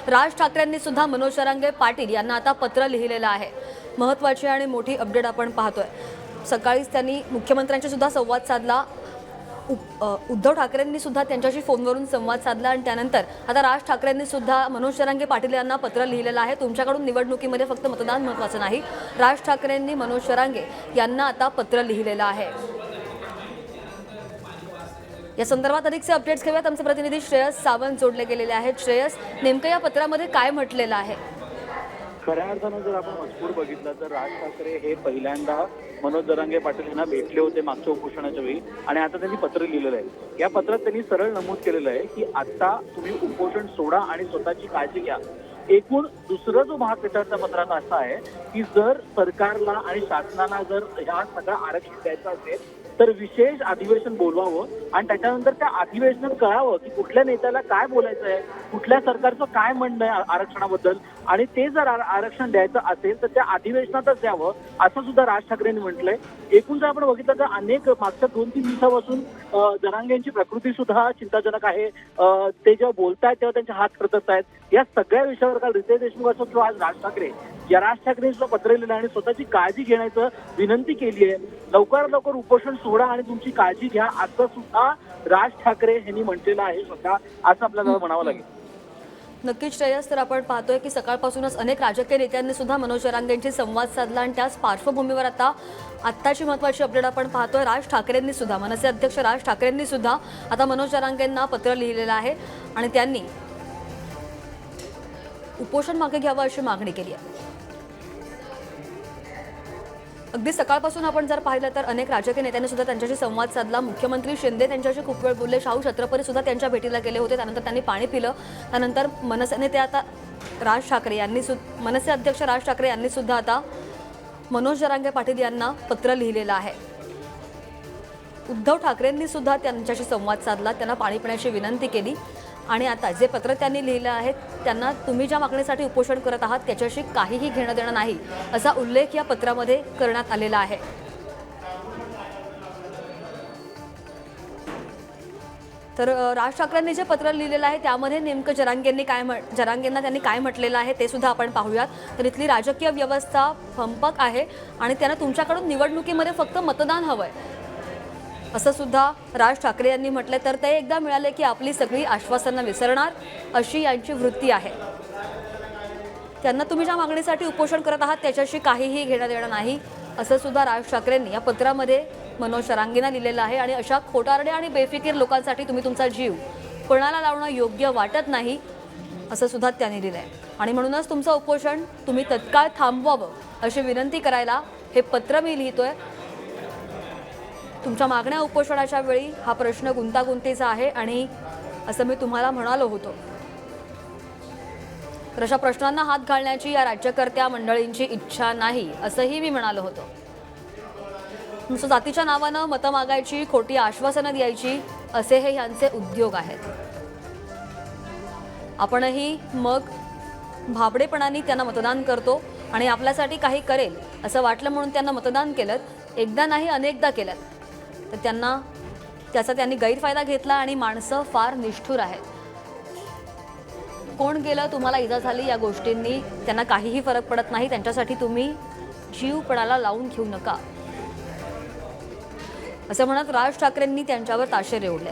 राज ठाकरेंनी सुद्धा मनोज जरांगे पाटील यांना आता पत्र लिहिलेलं आहे। महत्त्वाची आणि मोठी अपडेट आपण पाहतोय। सकाळीच त्यांनी मुख्यमंत्र्यांशी सुद्धा संवाद साधला। उद्धव ठाकरेंनी सुद्धा त्यांच्याशी फोनवरून संवाद साधला आणि त्यानंतर आता राज ठाकरेंनी सुद्धा मनोज जरांगे पाटील यांना पत्र लिहिलेलं आहे। तुमच्याकडून निवडणुकीमध्ये फक्त मतदान महत्त्वाचं नाही, राज ठाकरेंनी मनोज जरांगे यांना आता पत्र लिहिलेलं आहे। या संदर्भात अधिकचे अपडेट्स घेऊयात। आमचे प्रतिनिधी श्रेयस सावंत जोडले गेलेले आहेत। श्रेयस, नेमकं या पत्रामध्ये काय म्हटलेलं आहे? खऱ्या अर्थानं जर आपण मजकूर बघितला तर राज ठाकरे हे पहिल्यांदा मनोज जरांगे पाटील यांना भेटले होते मागच्या उपोषणाच्या वेळी आणि आता त्यांनी पत्र लिहिलेलं आहे। या पत्रात त्यांनी सरळ नमूद केलेलं आहे की आता तुम्ही उपोषण सोडा आणि स्वतःची काळजी घ्या। एकूण दुसरा जो भाग त्याच्या पत्रात असा आहे की जर सरकारला आणि शासनाला जर ह्या सगळं आरक्षण द्यायचं असेल तर विशेष अधिवेशन बोलवावं आणि त्याच्यानंतर त्या अधिवेशनात कळावं की कुठल्या नेत्याला काय बोलायचं आहे, कुठल्या सरकारचं काय म्हणणं आहे आरक्षणाबद्दल, आणि ते जर आरक्षण द्यायचं असेल तर त्या अधिवेशनातच द्यावं असं सुद्धा राज ठाकरेंनी म्हटलंय। एकूण जर आपण बघितलं तर अनेक मागच्या 2-3 दिवसापासून जरांगेंची प्रकृती सुद्धा चिंताजनक आहे। ते जेव्हा बोलतायत तेव्हा त्यांचे हात खरचत आहेत। या सगळ्या विषयावर काल रितेश देशमुख असो किंवा आज राज ठाकरे सुद्धा पत्र लिहिलं आणि स्वतःची काळजी घेण्याचं विनंती केली आहे। लवकरात लवकर उपोषण सोडा आणि तुमची काळजी घ्या असं सुद्धा राज ठाकरे यांनी म्हटलेलं आहे स्वतः, असं आपल्याला म्हणावं लागेल। नक्कीच श्रेयस, तर आपण पाहतोय की सकाळपासूनच अनेक राजकीय नेत्यांनी सुद्धा मनोज जरांगेंशी संवाद साधला आणि त्याच पार्श्वभूमीवर आत्ताची महत्त्वाची अपडेट आपण पाहतोय। राज ठाकरेंनी सुद्धा, मनसे अध्यक्ष राज ठाकरेंनी सुद्धा आता मनोज जरांगेंना पत्र लिहिलेलं आहे आणि त्यांनी उपोषण मागे घ्यावं अशी मागणी केली आहे। अगदी सकाळपासून आपण जर पाहिलं तर अनेक राजकीय नेत्यांनी सुद्धा त्यांच्याशी संवाद साधला। मुख्यमंत्री शिंदे त्यांच्याशी खूप वेळ बोलले, शाहू छत्रपती सुद्धा त्यांच्या भेटीला गेले होते, त्यानंतर त्यांनी पाणी पिलं। त्यानंतर मनसे नेते आता राज ठाकरे यांनी मनसे अध्यक्ष राज ठाकरे यांनी सुद्धा आता मनोज जरांगे पाटील यांना पत्र लिहिलेलं आहे। उद्धव ठाकरेंनी सुद्धा त्यांच्याशी संवाद साधला, त्यांना पाणी पिण्याची विनंती केली आणि आता जे पत्र त्यांनी लिहिलं आहे त्यांना तुम्ही ज्या मागणीसाठी उपोषण करत आहात त्याच्याशी काहीही घेणं देणं नाही असा उल्लेख या पत्रामध्ये करण्यात आलेला आहे। तर राज ठाकरेंनी जे पत्र लिहिलेलं आहे त्यामध्ये नेमकं जरांगेंना त्यांनी काय म्हटलेलं आहे ते सुद्धा आपण पाहूयात। तर इथली राजकीय व्यवस्था भंपक आहे आणि त्यांना तुमच्याकडून निवडणुकीमध्ये फक्त मतदान हवंय असं सुद्धा राज ठाकरे यांनी म्हटलंय। तर ते एकदा मिळाले की आपली सगळी आश्वासनं विसरणार अशी यांची वृत्ती आहे। त्यांना तुम्ही ज्या मागणीसाठी उपोषण करत आहात त्याच्याशी काहीही घेणं देणं नाही असं सुद्धा राज ठाकरेंनी या पत्रामध्ये मनोज जरांगेंना लिहिलेलं आहे आणि अशा खोटारड्या आणि बेफिकीर लोकांसाठी तुम्ही तुमचा जीव पणाला लावणं योग्य वाटत नाही असं सुद्धा त्यांनी लिहिलंय आणि म्हणूनच तुमचं उपोषण तुम्ही तत्काळ थांबवावं अशी विनंती करायला हे पत्र मी लिहितोय। तुमच्या मागण्या उपोषणाच्या वेळी हा प्रश्न गुंतागुंतीचा आहे आणि असं मी तुम्हाला म्हणालो होतो। तर अशा प्रश्नांना हात घालण्याची या राज्यकर्त्या मंडळींची इच्छा नाही असंही मी म्हणालो होतो। नुसतं जातीच्या नावानं मतं मागायची, खोटी आश्वासनं द्यायची असे हे यांचे उद्योग आहेत। आपणही मग भाबडेपणाने त्यांना मतदान करतो आणि आपल्यासाठी काही करेल असं वाटलं म्हणून त्यांना मतदान केलं, एकदा नाही अनेकदा केलं, तर त्याचा त्यांनी गैरफायदा घेतला आणि माणसं फार निष्ठुर आहेत। कोण गेलं, तुम्हाला इजा झाली या गोष्टींनी त्यांना काहीही फरक पडत नाही, त्यांच्यासाठी तुम्ही जीव पणाला लावून घेऊ नका असं म्हणत राज ठाकरेंनी त्यांच्यावर ताशेरे ओढले।